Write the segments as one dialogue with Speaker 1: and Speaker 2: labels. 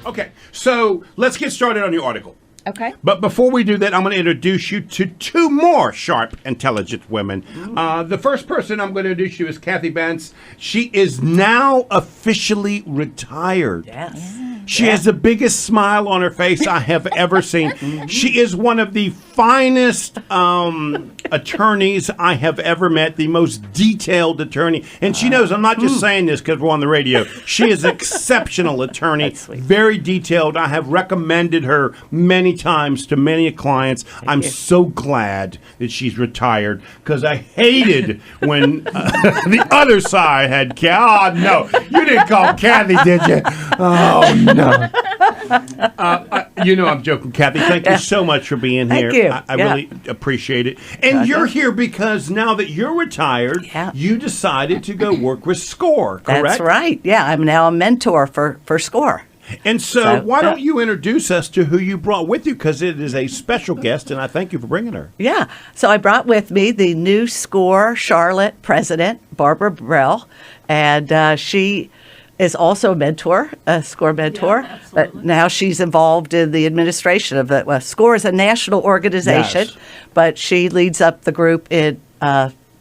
Speaker 1: Okay, so let's get started on your article.
Speaker 2: Okay.
Speaker 1: But before we do that, I'm going to introduce you to two more sharp, intelligent women. The first person I'm going to introduce you is Cathy Bentz. She is now officially retired.
Speaker 2: Yes.
Speaker 1: She has the biggest smile on her face I have ever seen. She is one of the finest attorneys I have ever met, the most detailed attorney. And she knows I'm not just saying this because we're on the radio. She is an exceptional attorney, very detailed. I have recommended her many times to many clients. I'm so glad that she's retired because I hated when the other side had Cathy. Oh, no, you didn't call Cathy, did you? Oh, no. You know I'm joking, Cathy. Thank you so much for being here.
Speaker 2: Thank you.
Speaker 1: I really appreciate it. And you're here because now that you're retired, you decided to go work with SCORE, correct?
Speaker 2: That's right. Yeah, I'm now a mentor for SCORE.
Speaker 1: And so why don't you introduce us to who you brought with you, because it is a special guest, and I thank you for bringing her.
Speaker 2: Yeah. So I brought with me the new SCORE Charlotte president, Barbara Brill, and she is also a mentor, a SCORE mentor. But now she's involved in the administration of the SCORE is a national organization, but she leads up the group in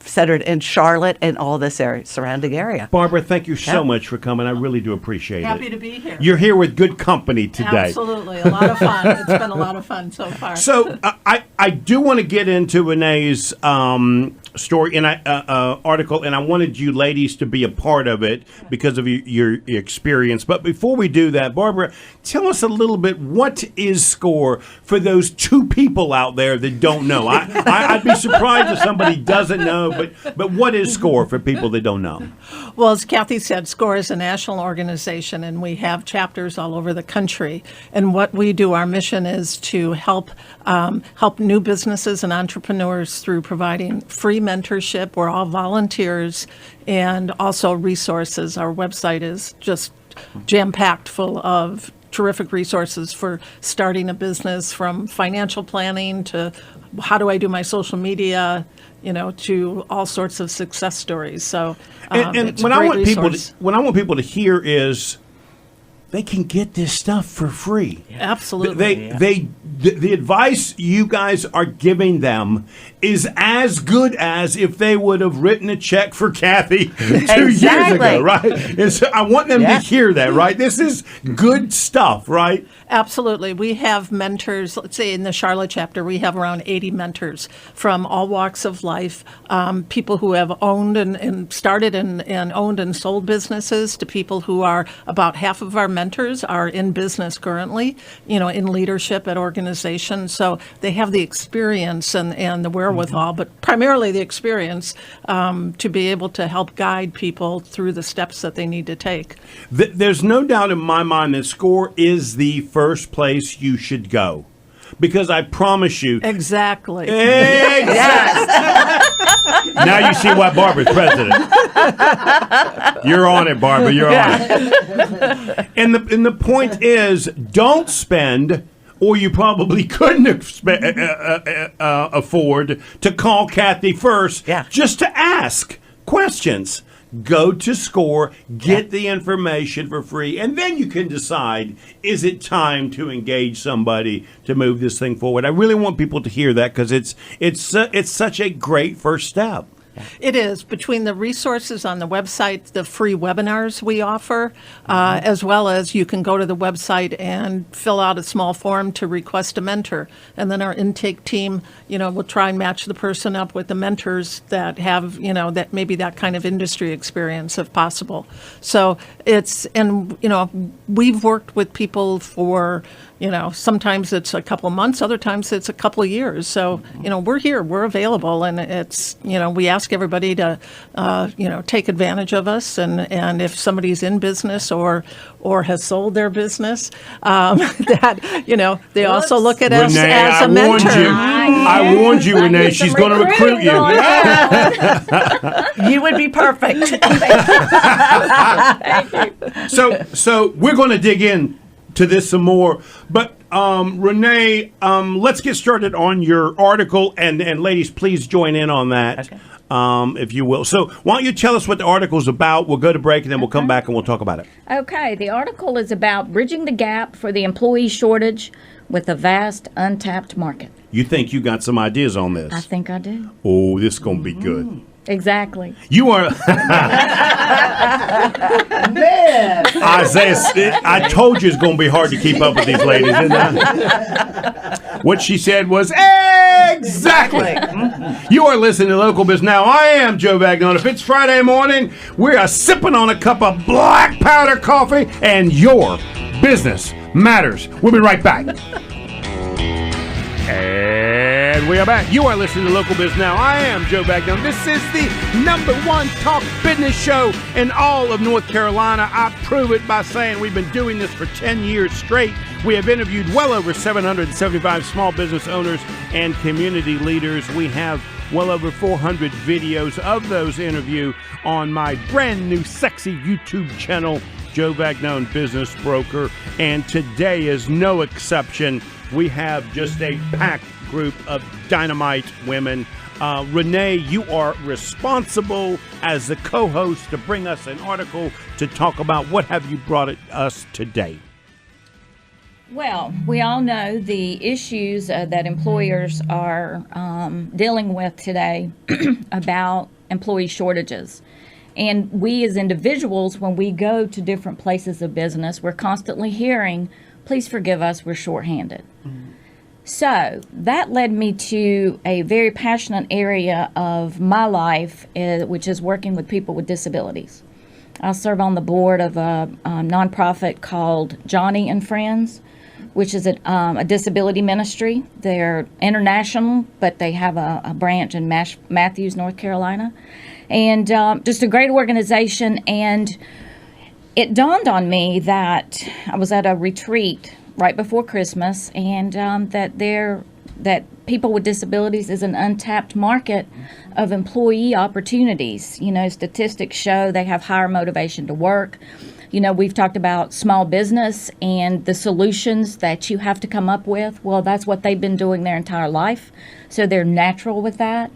Speaker 2: centered in Charlotte and all this area, surrounding area.
Speaker 1: Barbara, thank you so much for coming. I really do appreciate it.
Speaker 3: Happy to be here.
Speaker 1: You're here with good company today.
Speaker 3: Absolutely. A lot of fun. It's been a lot of fun so far.
Speaker 1: So I do want to get into Renee's story in article, and I wanted you ladies to be a part of it because of your experience. But before we do that, Barbara, tell us a little bit, what is SCORE for those two people out there that don't know? I'd be surprised if somebody doesn't know, but what is SCORE for people that don't know?
Speaker 3: Well, as Cathy said, SCORE is a national organization, and we have chapters all over the country. And what we do, our mission is to help new businesses and entrepreneurs through providing free mentorship. We're all volunteers, and also resources. Our website is just jam-packed full of terrific resources for starting a business, from financial planning to how do I do my social media, to all sorts of success stories. So,
Speaker 1: and what I want people to hear is they can get this stuff for free.
Speaker 3: Absolutely.
Speaker 1: The advice you guys are giving them is as good as if they would have written a check for Cathy 2 years ago, right? And so I want them to hear that, right? This is good stuff, right?
Speaker 3: Absolutely. We have mentors. Let's say in the Charlotte chapter, we have around 80 mentors from all walks of life, people who have owned and started and owned and sold businesses, to people who are, about half of our mentors are in business currently, in leadership at organizations. So they have the experience and the wherewithal, but primarily the experience to be able to help guide people through the steps that they need to take.
Speaker 1: There's no doubt in my mind that SCORE is the first place you should go. Because I promise you.
Speaker 3: Exactly.
Speaker 1: Now you see why Barbara's president. You're on it, Barbara. You're on it. And the point is, don't spend, or you probably couldn't afford to call Cathy first just to ask questions. Go to SCORE, get the information for free, and then you can decide, is it time to engage somebody to move this thing forward? I really want people to hear that, because it's such a great first step.
Speaker 3: It is. Between the resources on the website, the free webinars we offer, as well as you can go to the website and fill out a small form to request a mentor. And then our intake team, will try and match the person up with the mentors that have, that maybe that kind of industry experience if possible. So we've worked with people for, sometimes it's a couple months, other times it's a couple of years. So, we're here, we're available, and it's, we ask everybody to, take advantage of us. And if somebody's in business or has sold their business, that, they also look at us as a mentor.
Speaker 1: I warned you, Renee, she's going to recruit you.
Speaker 2: You would be perfect.
Speaker 1: Thank you. So we're going to dig in to this some more. But Renee, let's get started on your article, and ladies, please join in on that.
Speaker 2: Okay.
Speaker 1: If you will. So why don't you tell us what the article is about? We'll go to break, and then we'll come back and we'll talk about it.
Speaker 4: Okay, the article is about bridging the gap for the employee shortage with a vast untapped market.
Speaker 1: You think you got some ideas on this?
Speaker 4: I think I do.
Speaker 1: Oh, this is going to be good.
Speaker 4: Exactly.
Speaker 1: You are...
Speaker 2: Man.
Speaker 1: Isaiah, I told you it's going to be hard to keep up with these ladies, didn't I? What she said was exactly. You are listening to Local Biz Now. I am Joe Vagnone. If it's Friday morning, we are sipping on a cup of black powder coffee, and your business matters. We'll be right back. And we are back. You are listening to Local Biz Now. I am Joe Vagnone. This is the #1 talk business show in all of North Carolina. I prove it by saying we've been doing this for 10 years straight. We have interviewed well over 775 small business owners and community leaders. We have well over 400 videos of those interviews on my brand new sexy YouTube channel, Joe Vagnone Business Broker. And today is no exception. We have just a packed group of dynamite women. Renee, you are responsible as the co-host to bring us an article to talk about what have you brought us today.
Speaker 4: Well, we all know the issues that employers are dealing with today about employee shortages. And we as individuals, when we go to different places of business, we're constantly hearing, please forgive us, we're shorthanded. So that led me to a very passionate area of my life, which is working with people with disabilities. I serve on the board of a nonprofit called Johnny and Friends, which is a disability ministry. They're international, but they have a branch in Matthews, North Carolina. And just a great organization. And it dawned on me that I was at a retreat right before Christmas, and that people with disabilities is an untapped market of employee opportunities. You know, statistics show they have higher motivation to work. You know, we've talked about small business and the solutions that you have to come up with. Well, that's what they've been doing their entire life, so they're natural with that.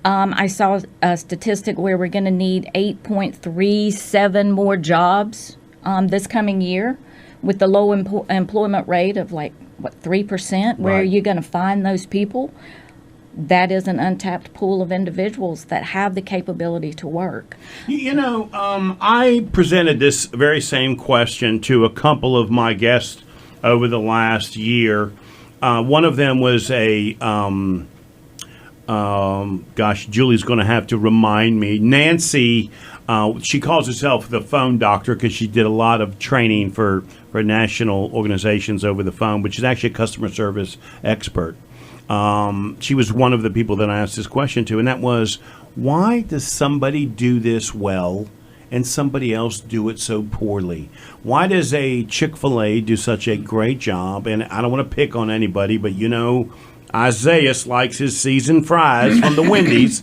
Speaker 4: I saw a statistic where we're going to need 8.37 more jobs this coming year, with the low employment rate of 3%. Where are you going to find those people? That is an untapped pool of individuals that have the capability to work.
Speaker 1: You know, I presented this very same question to a couple of my guests over the last year. One of them was Julie's going to have to remind me. Nancy, she calls herself the phone doctor because she did a lot of training for national organizations over the phone, but she's actually a customer service expert. She was one of the people that I asked this question to, and that was, why does somebody do this well and somebody else do it so poorly? Why does a Chick-fil-A do such a great job? And I don't want to pick on anybody, but you know, Isaiah likes his seasoned fries from the Wendy's,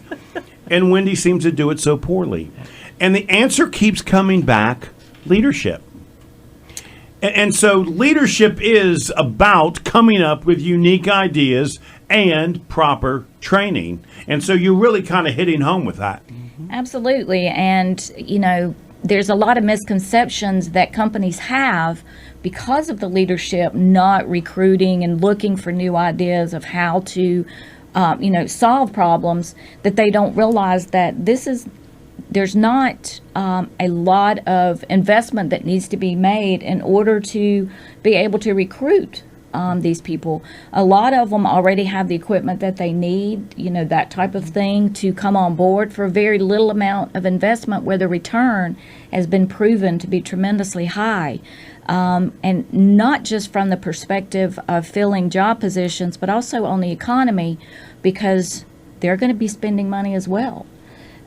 Speaker 1: and Wendy seems to do it so poorly. And the answer keeps coming back, leadership. And so leadership is about coming up with unique ideas and proper training. And so you're really kind of hitting home with that.
Speaker 4: Absolutely. And, you know, there's a lot of misconceptions that companies have because of the leadership not recruiting and looking for new ideas of how to, solve problems, that they don't realize that there's not a lot of investment that needs to be made in order to be able to recruit these people. A lot of them already have the equipment that they need, you know, that type of thing, to come on board for a very little amount of investment, where the return has been proven to be tremendously high. And not just from the perspective of filling job positions, but also on the economy, because they're going to be spending money as well.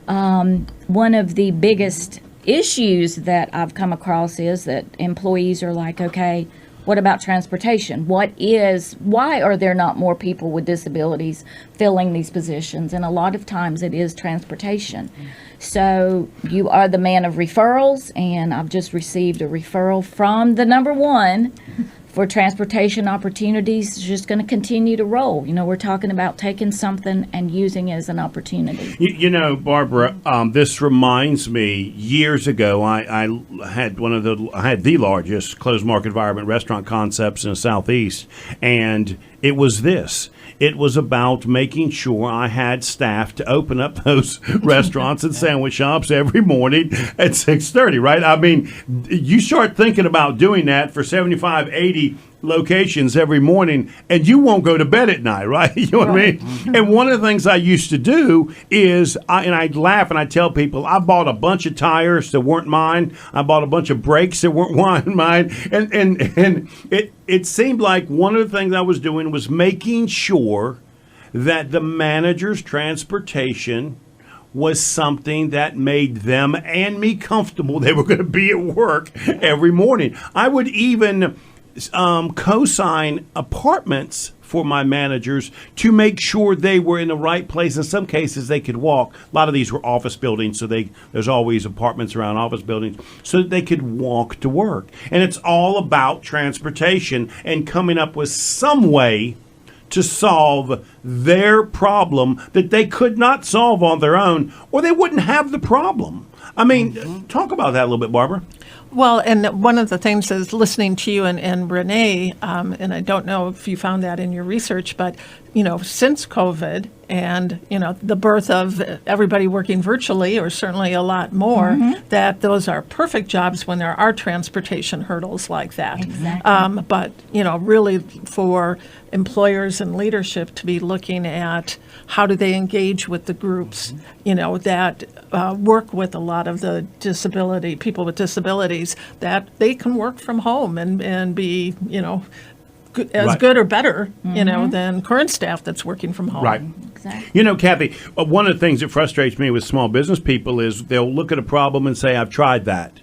Speaker 4: One of the biggest issues that I've come across is that employees are like, okay, what about transportation? Why are there not more people with disabilities filling these positions? And a lot of times it is transportation. So you are the man of referrals, and I've just received a referral from the number one for transportation opportunities. It's just going to continue to roll. We're talking about taking something and using it as an opportunity.
Speaker 1: Barbara, this reminds me. Years ago, I had the largest closed market environment restaurant concepts in the Southeast, and it was this. It was about making sure I had staff to open up those restaurants and sandwich shops every morning at 6:30, right? I mean, you start thinking about doing that for 75, 80 locations every morning, and you won't go to bed at night, right? You know what I mean? And one of the things I used to do is, I'd laugh and I'd tell people, I bought a bunch of tires that weren't mine. I bought a bunch of brakes that weren't mine. And it seemed like one of the things I was doing was making sure that the manager's transportation was something that made them and me comfortable. They were going to be at work every morning. I would even co-sign apartments for my managers to make sure they were in the right place. In some cases, they could walk. A lot of these were office buildings, so there's always apartments around office buildings, so that they could walk to work. And it's all about transportation and coming up with some way to solve their problem that they could not solve on their own, or they wouldn't have the problem. I mean, talk about that a little bit, Barbara.
Speaker 3: Well, and one of the things is listening to you and Renee, and I don't know if you found that in your research, but, since COVID and, the birth of everybody working virtually, or certainly a lot more, that those are perfect jobs when there are transportation hurdles like that.
Speaker 4: Exactly.
Speaker 3: But, really for employers and leadership to be looking at how do they engage with the groups, that work with a lot of the people with disabilities, that they can work from home and be, good or better, than current staff that's working from home.
Speaker 1: Right.
Speaker 4: Exactly.
Speaker 1: Kathy, one of the things that frustrates me with small business people is they'll look at a problem and say, I've tried that.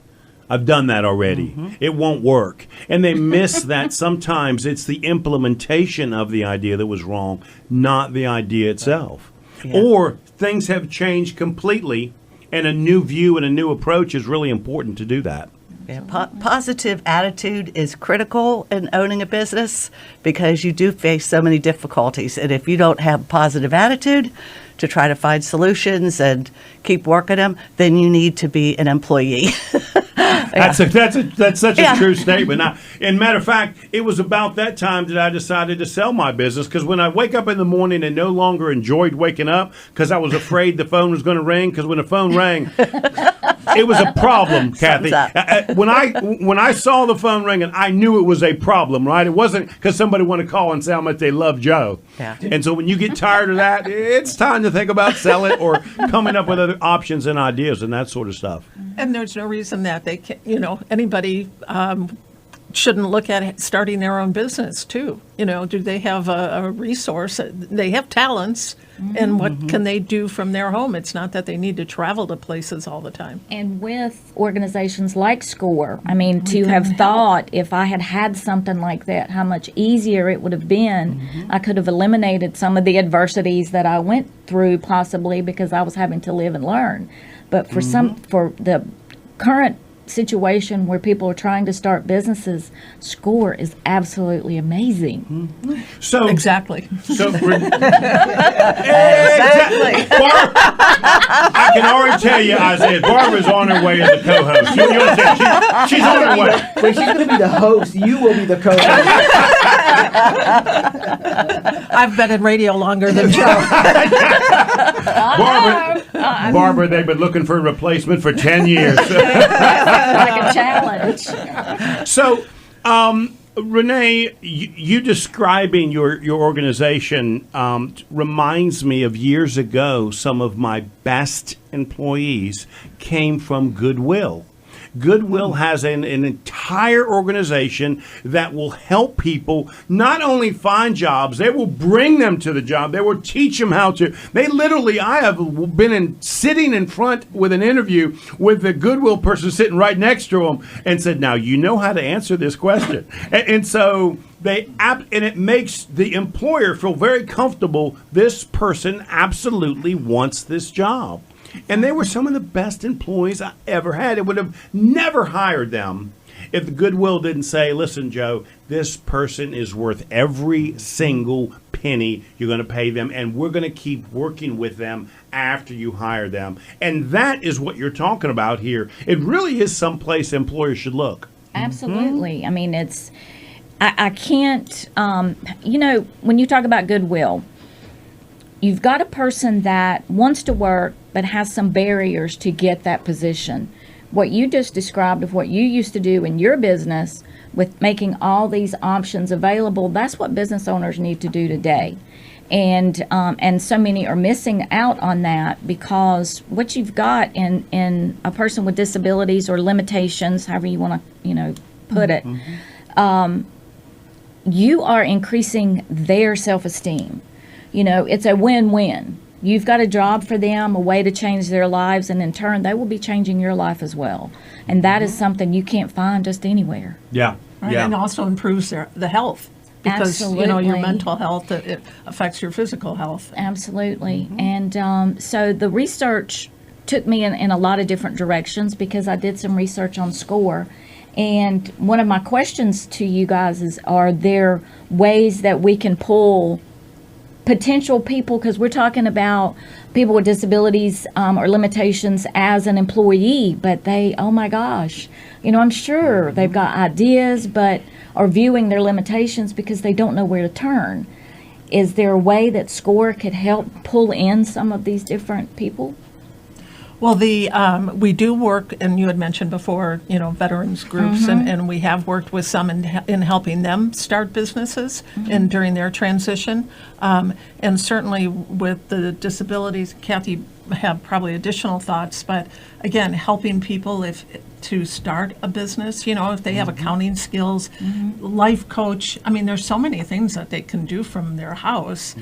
Speaker 1: I've done that already. It won't work. And they miss that sometimes it's the implementation of the idea that was wrong, not the idea itself. Yeah. Or things have changed completely, and a new view and a new approach is really important to do that.
Speaker 2: Yeah, positive attitude is critical in owning a business because you do face so many difficulties. And if you don't have a positive attitude to try to find solutions and keep working them, then you need to be an employee.
Speaker 1: That's such a true statement. And matter of fact, it was about that time that I decided to sell my business, because when I wake up in the morning and no longer enjoyed waking up because I was afraid the phone was going to ring, because when the phone rang, it was a problem, Cathy. When I saw the phone ringing, I knew it was a problem, right? It wasn't because somebody wanted to call and say how much they love Joe. Yeah. And so when you get tired of that, it's time to think about selling or coming up with other options and ideas and that sort of stuff.
Speaker 3: And there's no reason that they can, anybody shouldn't look at starting their own business too. Do they have a resource? They have talents, and what can they do from their home? It's not that they need to travel to places all the time.
Speaker 4: And with organizations like SCORE, to have thought, if I had had something like that, how much easier it would have been. I could have eliminated some of the adversities that I went through, possibly because I was having to live and learn. But for for the current situation where people are trying to start businesses, SCORE is absolutely amazing.
Speaker 1: So
Speaker 3: exactly.
Speaker 1: So
Speaker 2: exactly.
Speaker 1: I can already tell you, Isaiah, Barbara's on her way as a co-host. You understand? She's on her way.
Speaker 5: When she's going to be the host, you will be the co-host.
Speaker 3: I've been in radio longer than Joe.
Speaker 1: Barbara, they've been looking for a replacement for 10 years.
Speaker 4: Like a challenge.
Speaker 1: So, Renee, you describing your organization reminds me of years ago. Some of my best employees came from Goodwill. Goodwill has an entire organization that will help people not only find jobs, they will bring them to the job. They will teach them how to. They literally, I have been sitting in front with an interview with the Goodwill person sitting right next to them and said, now you know how to answer this question. And so and it makes the employer feel very comfortable. This person absolutely wants this job. And they were some of the best employees I ever had. It would have never hired them if the Goodwill didn't say, listen, Joe, this person is worth every single penny you're going to pay them, and we're going to keep working with them after you hire them. And that is what you're talking about here. It really is someplace employers should look.
Speaker 4: Absolutely. I mean, I can't, when you talk about Goodwill, you've got a person that wants to work but has some barriers to get that position. What you just described of what you used to do in your business with making all these options available, that's what business owners need to do today. And so many are missing out on that because what you've got in a person with disabilities or limitations, however you want to, put it, you are increasing their self-esteem. It's a win-win. You've got a job for them, a way to change their lives, and in turn, they will be changing your life as well. And that is something you can't find just anywhere.
Speaker 1: Yeah.
Speaker 3: Right?
Speaker 1: Yeah.
Speaker 3: And also improves the health. Because,
Speaker 4: Absolutely.
Speaker 3: your mental health, it affects your physical health.
Speaker 4: Absolutely. And so the research took me in a lot of different directions because I did some research on SCORE. And one of my questions to you guys is, are there ways that we can pull potential people, because we're talking about people with disabilities or limitations as an employee, but they, oh my gosh, I'm sure they've got ideas, but are viewing their limitations because they don't know where to turn. Is there a way that SCORE could help pull in some of these different people?
Speaker 3: Well, we do work, and you had mentioned before, veterans groups, and we have worked with some in helping them start businesses and during their transition. And certainly with the disabilities, Cathy have probably additional thoughts, but again, helping people to start a business, if they have accounting skills, life coach. I mean, there's so many things that they can do from their house.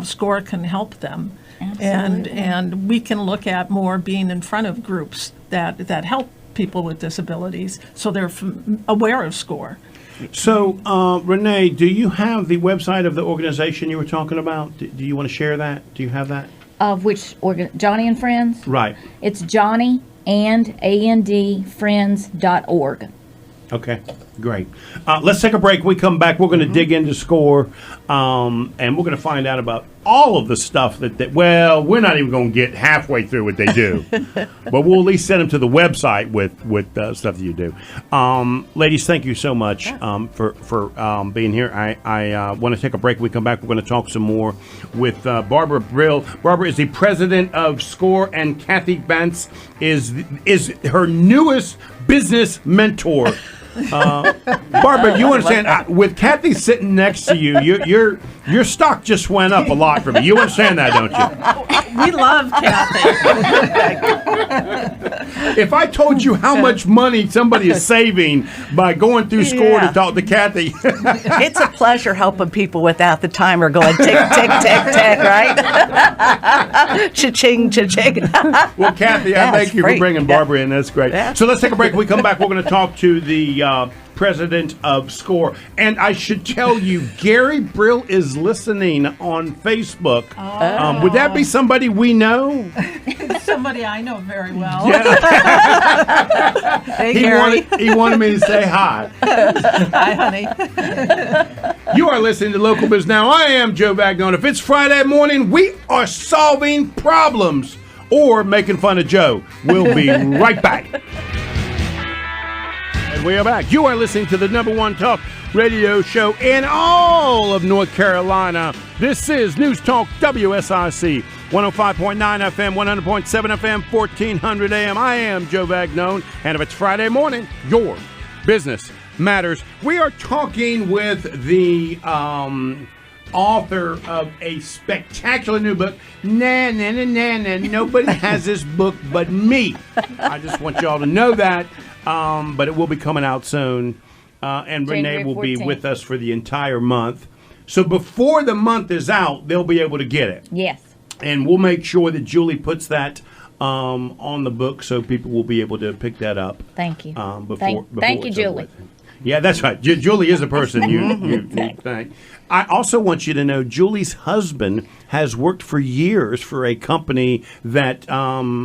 Speaker 3: SCORE can help them. And we can look at more being in front of groups that help people with disabilities, so they're aware of SCORE.
Speaker 1: So, Renee, do you have the website of the organization you were talking about? Do you want to share that? Do you have that?
Speaker 4: Of which Johnny and Friends?
Speaker 1: Right.
Speaker 4: It's johnnyandandfriends.org.
Speaker 1: Okay, great. Let's take a break. We come back. We're going to dig into SCORE, and we're going to find out about all of the stuff that we're not even going to get halfway through what they do, but we'll at least send them to the website with stuff that you do. Ladies, thank you so much for being here. I want to take a break. When we come back, we're going to talk some more with Barbara Brill. Barbara is the president of SCORE, and Cathy Bentz is her newest business mentor. Barbara, you understand? With Cathy sitting next to you, your stock just went up a lot for me. You understand that, don't you?
Speaker 3: We love Cathy.
Speaker 1: If I told you how much money somebody is saving by going through SCORE to talk to Cathy,
Speaker 2: It's a pleasure helping people without the timer going tick, tick, tick, tick, right? Cha-ching, cha-ching.
Speaker 1: well, Cathy, I thank you for bringing Barbara in. That's great.
Speaker 2: Yeah.
Speaker 1: So let's take a break. When we come back, we're going to talk to the president of SCORE. And I should tell you, Gary Brill is listening on Facebook. Would that be somebody we know?
Speaker 3: Somebody I know very well.
Speaker 1: Yeah.
Speaker 2: Hey, Gary.
Speaker 1: He wanted me to say hi.
Speaker 3: Hi, honey.
Speaker 1: You are listening to Local Biz Now. I am Joe Vagnone. If it's Friday morning, we are solving problems or making fun of Joe. We'll be right back. And we are back. You are listening to the #1 talk radio show in all of North Carolina. This is News Talk WSIC, 105.9 FM, 100.7 FM, 1400 AM. I am Joe Vagnone, and if it's Friday morning, your business matters. We are talking with the author of a spectacular new book. Nah, nah, nah, nah, nah. Nobody has this book but me. I just want y'all to know that. But it will be coming out soon. And Renee
Speaker 4: January
Speaker 1: will be
Speaker 4: 14th.
Speaker 1: with us for the entire month. So before the month is out, they'll be able to get it.
Speaker 4: Yes.
Speaker 1: And we'll make sure that Julie puts that on the book so people will be able to pick that up.
Speaker 4: Thank you.
Speaker 1: Before
Speaker 4: Thank you,
Speaker 1: it's over
Speaker 4: Julie.
Speaker 1: with. Yeah, that's right. Julie is the person you thank. I also want you to know Julie's husband has worked for years for a company that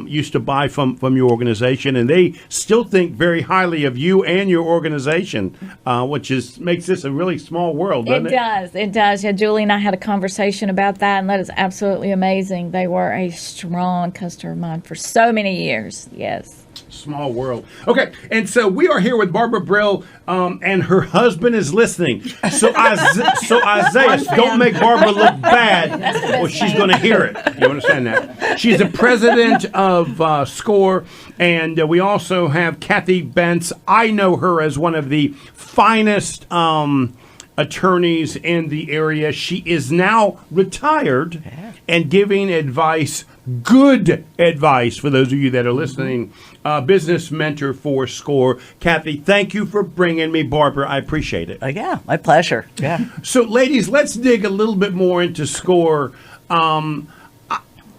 Speaker 1: used to buy from your organization, and they still think very highly of you and your organization, which makes this a really small world, doesn't it?
Speaker 4: It does. Yeah, Julie and I had a conversation about that, and that is absolutely amazing. They were a strong customer of mine for so many years. Yes.
Speaker 1: Small world. Okay, and so we are here with Barbara Brill, and her husband is listening. So Isaiah, don't make Barbara look bad, or she's going to hear it. You understand that? She's the president of SCORE, and we also have Cathy Bentz. I know her as one of the finest attorneys in the area. She is now retired and giving advice, good advice for those of you that are listening. Business mentor for SCORE. Cathy, thank you for bringing me Barbara. I appreciate it.
Speaker 2: Yeah, my pleasure. Yeah.
Speaker 1: So, ladies, let's dig a little bit more into SCORE.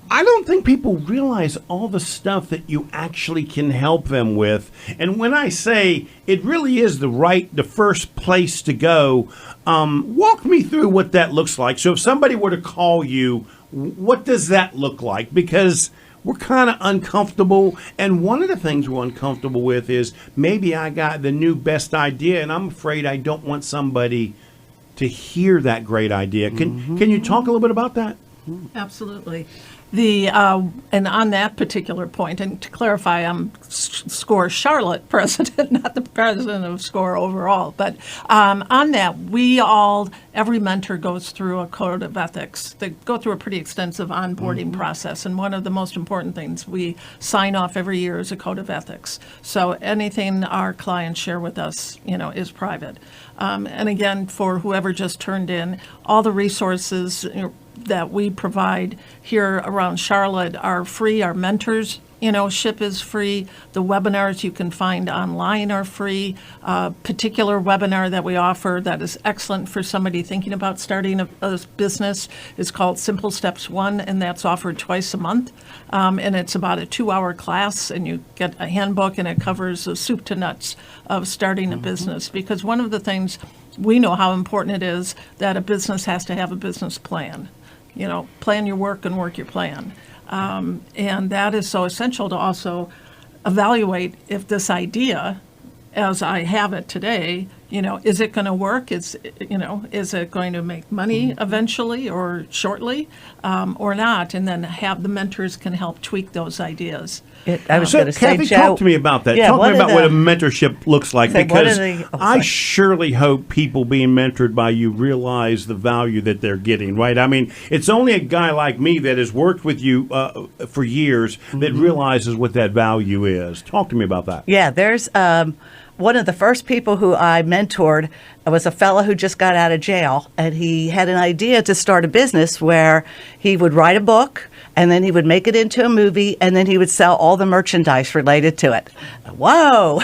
Speaker 1: I don't think people realize all the stuff that you actually can help them with. And when I say it really is the first place to go, walk me through what that looks like. So if somebody were to call you, what does that look like? Because we're kind of uncomfortable. And one of the things we're uncomfortable with is maybe I got the new best idea, and I'm afraid I don't want somebody to hear that great idea. Can you talk a little bit about that?
Speaker 3: Absolutely. And on that particular point, and to clarify, I'm SCORE Charlotte president, not the president of SCORE overall. But on that, every mentor goes through a code of ethics. They go through a pretty extensive onboarding process. And one of the most important things we sign off every year is a code of ethics. So anything our clients share with us, is private. And again, for whoever just turned in, all the resources that we provide here around Charlotte are free. Our mentors, ship is free. The webinars you can find online are free. Particular webinar that we offer that is excellent for somebody thinking about starting a business is called Simple Steps 1, and that's offered twice a month. And it's about a 2-hour class, and you get a handbook, and it covers the soup to nuts of starting a business. Because one of the things we know how important it is that a business has to have a business plan. Plan your work and work your plan. And that is so essential to also evaluate if this idea, as I have it today, is it going to work? Is it going to make money eventually or shortly or not? And then have the mentors can help tweak those ideas.
Speaker 2: I was going to say,
Speaker 1: Cathy,
Speaker 2: Joe,
Speaker 1: talk to me about that.
Speaker 2: Yeah,
Speaker 1: Talk to me about what a
Speaker 2: the-
Speaker 1: mentorship looks like,
Speaker 2: Say, what
Speaker 1: because
Speaker 2: are the- oh,
Speaker 1: I
Speaker 2: sorry.
Speaker 1: surely hope people being mentored by you realize the value that they're getting, right? I mean, it's only a guy like me that has worked with you for years that realizes what that value is. Talk to me about that.
Speaker 2: Yeah, there's one of the first people who I mentored was a fellow who just got out of jail, and he had an idea to start a business where he would write a book, and then he would make it into a movie, and then he would sell all the merchandise related to it. Whoa!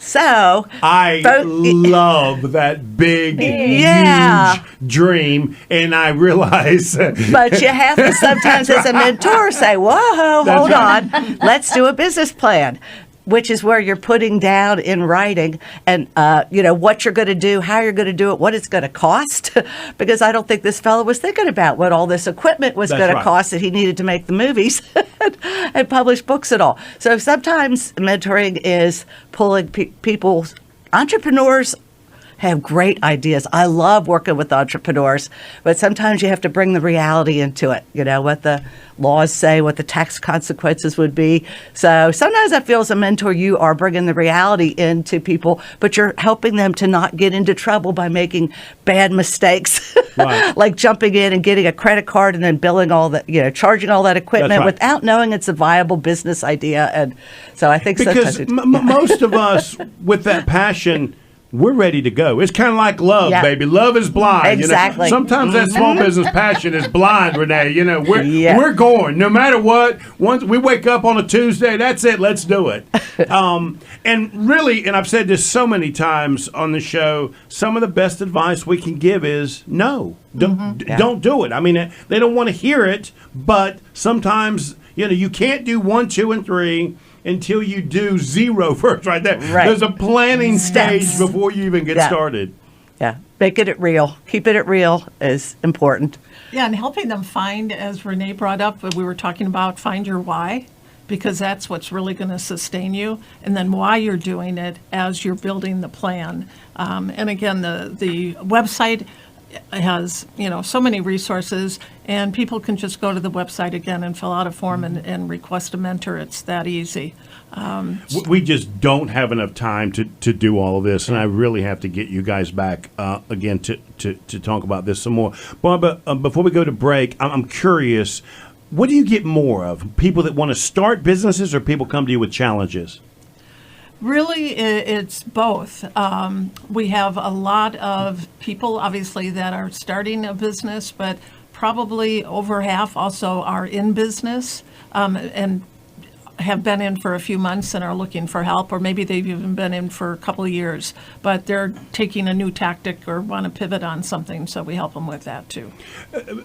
Speaker 2: So
Speaker 1: I love that big,
Speaker 2: Yeah.
Speaker 1: huge dream, and I realize.
Speaker 2: But you have to sometimes, as a mentor, say, "Whoa,
Speaker 1: That's
Speaker 2: hold
Speaker 1: right.
Speaker 2: on, let's do a business plan." Which is where you're putting down in writing and, what you're going to do, how you're going to do it, what it's going to cost. Because I don't think this fellow was thinking about what all this equipment was
Speaker 1: That's
Speaker 2: going to
Speaker 1: right.
Speaker 2: cost that he needed to make the movies and publish books and all. So sometimes mentoring is pulling people's entrepreneurs have great ideas. I love working with entrepreneurs, but sometimes you have to bring the reality into it, what the laws say, what the tax consequences would be. So sometimes I feel as a mentor, you are bringing the reality into people, but you're helping them to not get into trouble by making bad mistakes,
Speaker 1: Right.
Speaker 2: like jumping in and getting a credit card and then billing all that, charging all that equipment
Speaker 1: That's right.
Speaker 2: without knowing it's a viable business idea. And so I think
Speaker 1: Because
Speaker 2: sometimes
Speaker 1: most of us, with that passion, we're ready to go. It's kind of like love,
Speaker 2: Yeah.
Speaker 1: baby. Love is blind.
Speaker 2: Exactly.
Speaker 1: You know? Sometimes that small business passion is blind, Renee. You know,
Speaker 2: Yeah.
Speaker 1: we're going no matter what. Once we wake up on a Tuesday, that's it. Let's do it. And really, and I've said this so many times on the show, some of the best advice we can give is no. Don't do it. I mean, they don't want to hear it, but sometimes, you can't do 1, 2, and 3 until you do 0 first, right there.
Speaker 2: Right.
Speaker 1: There's a planning
Speaker 2: Steps.
Speaker 1: stage before you even get
Speaker 2: Yeah.
Speaker 1: started.
Speaker 2: Yeah, making it real. Keeping it real is important.
Speaker 3: Yeah, and helping them find, as Renee brought up, we were talking about, find your why, because that's what's really going to sustain you, and then why you're doing it as you're building the plan. And again, the website has, so many resources, and people can just go to the website again and fill out a form and request a mentor. It's that easy.
Speaker 1: We just don't have enough time to do all of this, and I really have to get you guys back again to talk about this some more. Barbara, before we go to break, I'm curious, what do you get more of? People that want to start businesses, or people come to you with challenges?
Speaker 3: Really, it's both. We have a lot of people, obviously, that are starting a business, but probably over half also are in business and have been in for a few months and are looking for help, or maybe they've even been in for a couple of years, but they're taking a new tactic or want to pivot on something, so we help them with that too.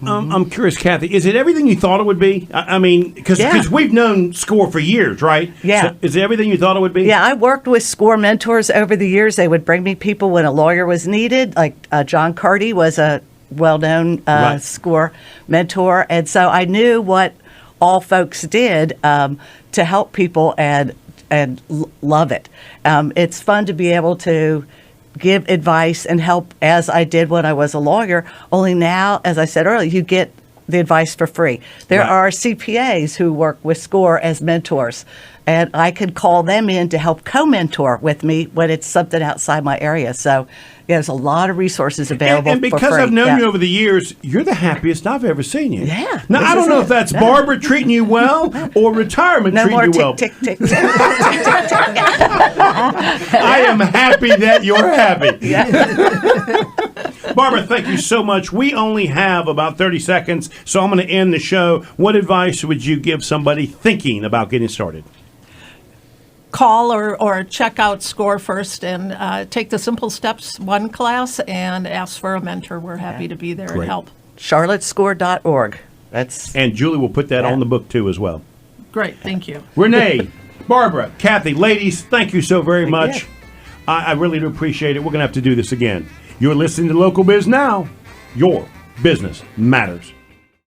Speaker 1: I'm curious, Cathy, is it everything you thought it would be? I mean, because we've known SCORE for years, right?
Speaker 2: Yeah.
Speaker 1: So is it everything you thought it would be?
Speaker 2: Yeah, I worked with SCORE mentors over the years. They would bring me people when a lawyer was needed. Like John Carty was a well-known
Speaker 1: Right.
Speaker 2: SCORE mentor. And so I knew what all folks did to help people and love it. It's fun to be able to give advice and help, as I did when I was a lawyer. Only now, as I said earlier, you get the advice for free. There
Speaker 1: Right.
Speaker 2: are CPAs who work with SCORE as mentors, and I could call them in to help co-mentor with me when it's something outside my area. So there's a lot of resources available
Speaker 1: And because
Speaker 2: for free.
Speaker 1: I've known
Speaker 2: Yeah.
Speaker 1: you over the years, you're the happiest I've ever seen you.
Speaker 2: Yeah,
Speaker 1: Now,
Speaker 2: this
Speaker 1: I don't
Speaker 2: is
Speaker 1: know
Speaker 2: it.
Speaker 1: if that's
Speaker 2: Yeah.
Speaker 1: Barbara treating you well or retirement
Speaker 2: No
Speaker 1: treating
Speaker 2: more
Speaker 1: you
Speaker 2: tick,
Speaker 1: well.
Speaker 2: tick, tick, tick.
Speaker 1: I am happy that you're happy. Barbara, thank you so much. We only have about 30 seconds, so I'm going to end the show. What advice would you give somebody thinking about getting started?
Speaker 3: Call or check out SCORE first and take the Simple Steps 1 class and ask for a mentor. We're happy to be there
Speaker 1: Great.
Speaker 3: and help.
Speaker 2: charlottescore.org. That's
Speaker 1: And Julie will put that on the book, too, as well.
Speaker 3: Great, thank you.
Speaker 1: Renee, Barbara, Cathy, ladies, thank you so very much.
Speaker 2: you.
Speaker 1: I really do appreciate it. We're going to have to do this again. You're listening to Local Biz Now. Your business matters.